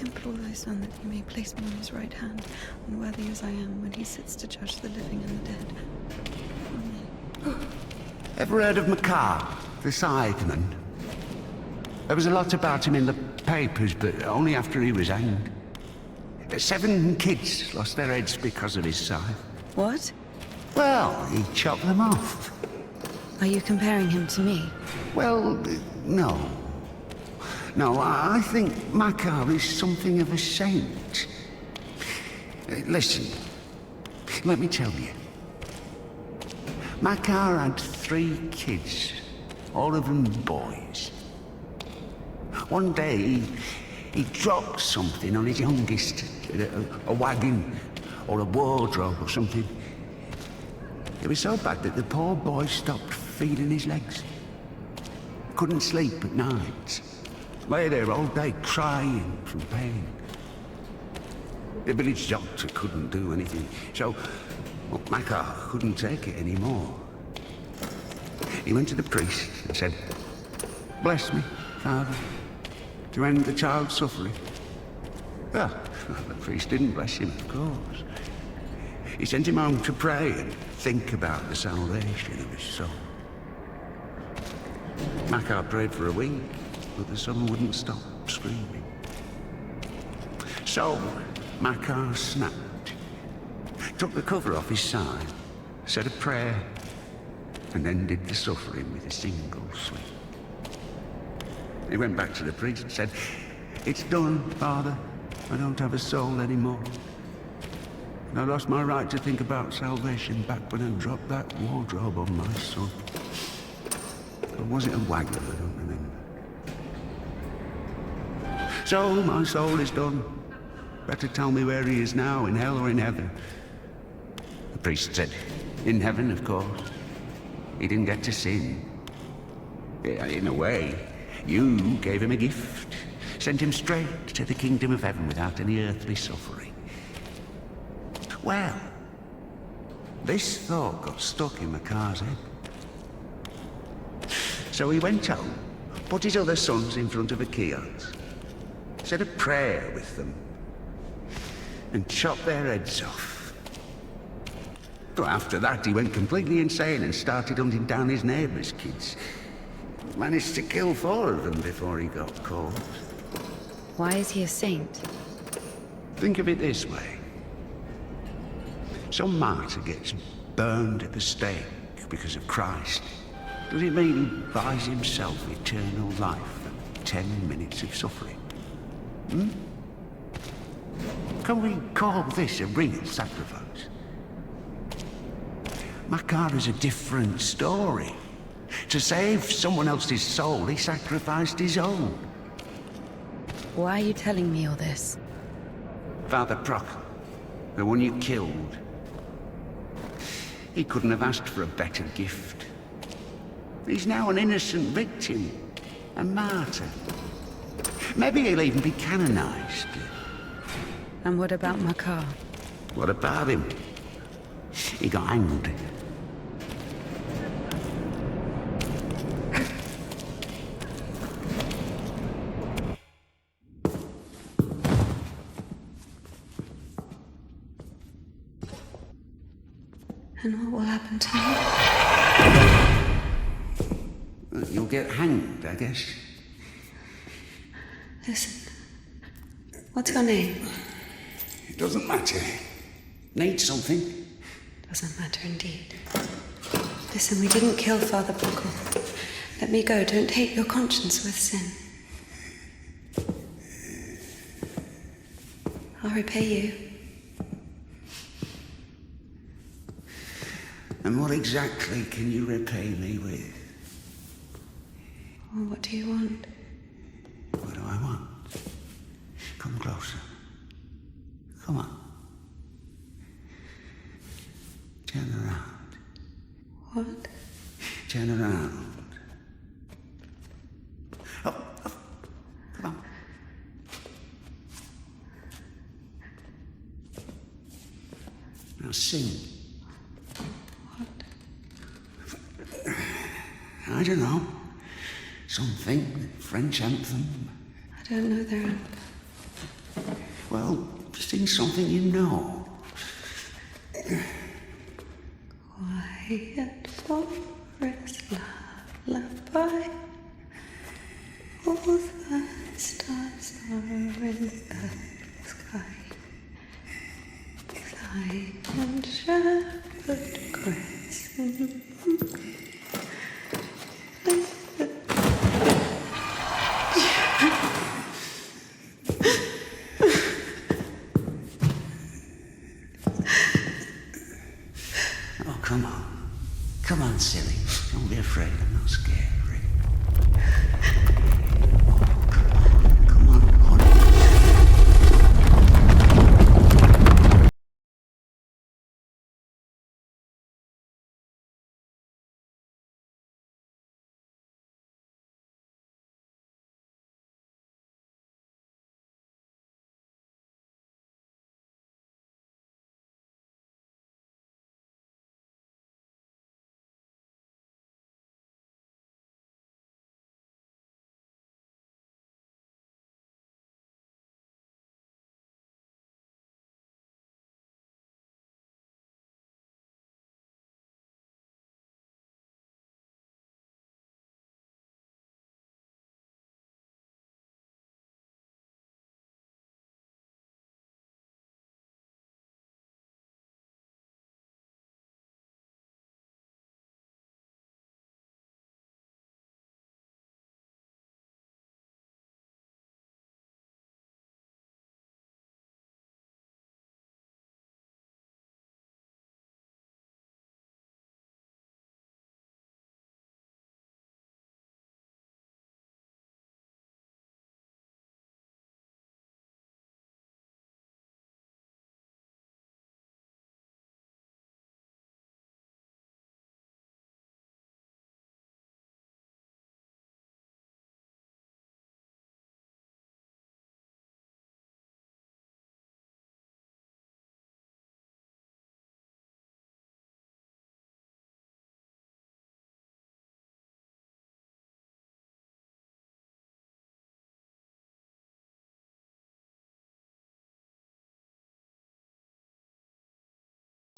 Implore thy son that he may place me on his right hand, unworthy as I am, when he sits to judge the living and the dead. Amen. Ever heard of MAKAR the Scytheman? There was a lot about him in the papers, but only after he was hanged. 7 kids lost their heads because of his scythe. What? Well, he chopped them off. Are you comparing him to me? Well, no. No, I think MAKAR is something of a saint. Listen, let me tell you. MAKAR had 3 kids, all of them boys. One day, he dropped something on his youngest, a wagon or a wardrobe or something. It was so bad that the poor boy stopped feeding his legs. Couldn't sleep at night. Lay there all day crying from pain. The village doctor couldn't do anything, so MAKAR couldn't take it anymore. He went to the priest and said, "Bless me, Father, to end the child's suffering." Well, the priest didn't bless him, of course. He sent him home to pray and think about the salvation of his soul. MAKAR prayed for a week, but the son wouldn't stop screaming. So MAKAR snapped, took the cover off his side, said a prayer, and ended the suffering with a single sweep. He went back to the priest and said, "It's done, Father. I don't have a soul anymore. And I lost my right to think about salvation back when I dropped that wardrobe on my son." Or was it a wagon? I don't remember. "So, my soul is done. Better tell me where he is now, in hell or in heaven." The priest said, "In heaven, of course. He didn't get to sin. Yeah, in a way, you gave him a gift. Sent him straight to the kingdom of heaven without any earthly suffering." Well, this thought got stuck in MAKAR's head. So he went home, put his other sons in front of a kiosk, said a prayer with them, and chopped their heads off. But after that, he went completely insane and started hunting down his neighbours' kids. Managed to kill 4 of them before he got caught. Why is he a saint? Think of it this way. Some martyr gets burned at the stake because of Christ. Does it mean he buys himself eternal life for 10 minutes of suffering? Can we call this a real sacrifice? MAKAR is a different story. To save someone else's soul, he sacrificed his own. Why are you telling me all this? Father Proc, the one you killed, he couldn't have asked for a better gift. He's now an innocent victim, a martyr. Maybe he'll even be canonized. And what about MAKAR? What about him? He got hanged. And what will happen to me? You'll get hanged, I guess. Listen, what's your name? It doesn't matter. Need something? Doesn't matter indeed. Listen, we didn't kill Father Buckle. Let me go. Don't hate your conscience with sin. I'll repay you. And what exactly can you repay me with? Well, what do you want? What do I want? Come closer. Come on. Turn around. What? Turn around. Up, up. Come on. Now sing. I don't know. Something. French anthem. I don't know their anthem. Well, sing something you know. Quiet forest lullaby. All the stars are in the sky. Fly and shepherd crest. Oh, come on. Come on, silly. Don't be afraid. I'm not scared. Come on, honey.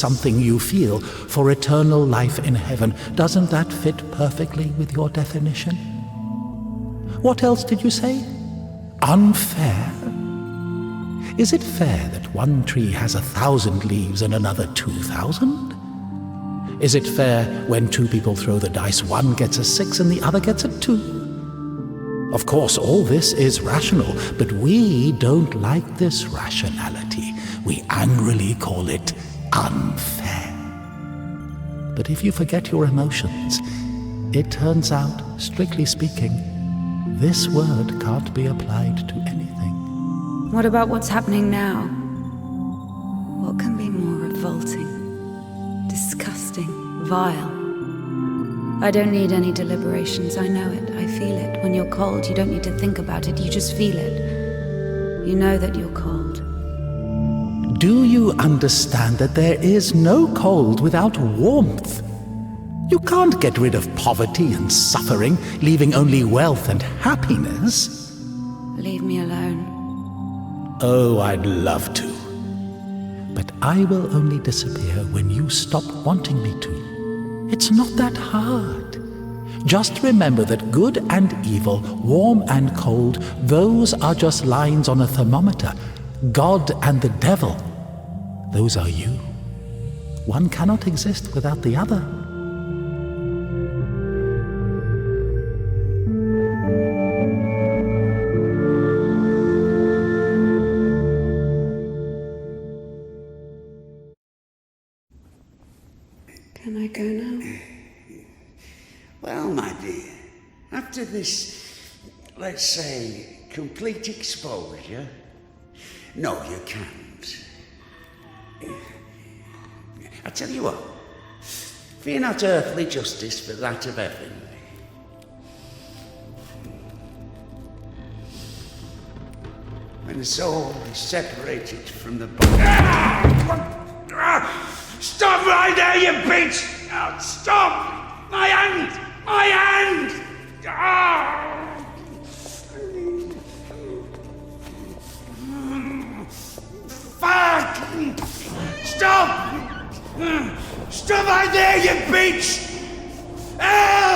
Something you feel for eternal life in heaven. Doesn't that fit perfectly with your definition? What else did you say? Unfair? Is it fair that one tree has 1,000 leaves and another 2,000? Is it fair when two people throw the dice, one gets a 6 and the other gets a 2? Of course, all this is rational, but we don't like this rationality. We angrily call it unfair. But if you forget your emotions, it turns out, strictly speaking, this word can't be applied to anything. What about what's happening now? What can be more revolting, disgusting, vile? I don't need any deliberations. I know it. I feel it. When you're cold, you don't need to think about it. You just feel it. You know that you're cold. Do you understand that there is no cold without warmth? You can't get rid of poverty and suffering, leaving only wealth and happiness. Leave me alone. Oh, I'd love to. But I will only disappear when you stop wanting me to. It's not that hard. Just remember that good and evil, warm and cold, those are just lines on a thermometer. God and the devil, those are you. One cannot exist without the other. Can I go now? Well, my dear, after this, let's say, complete exposure, no, you can't. I tell you what, fear not earthly justice, but that of heaven. When the soul is separated from the body... Stop right there, you bitch! Oh, stop! My hand! My hand! Stop! Stop right there, you bitch! Help!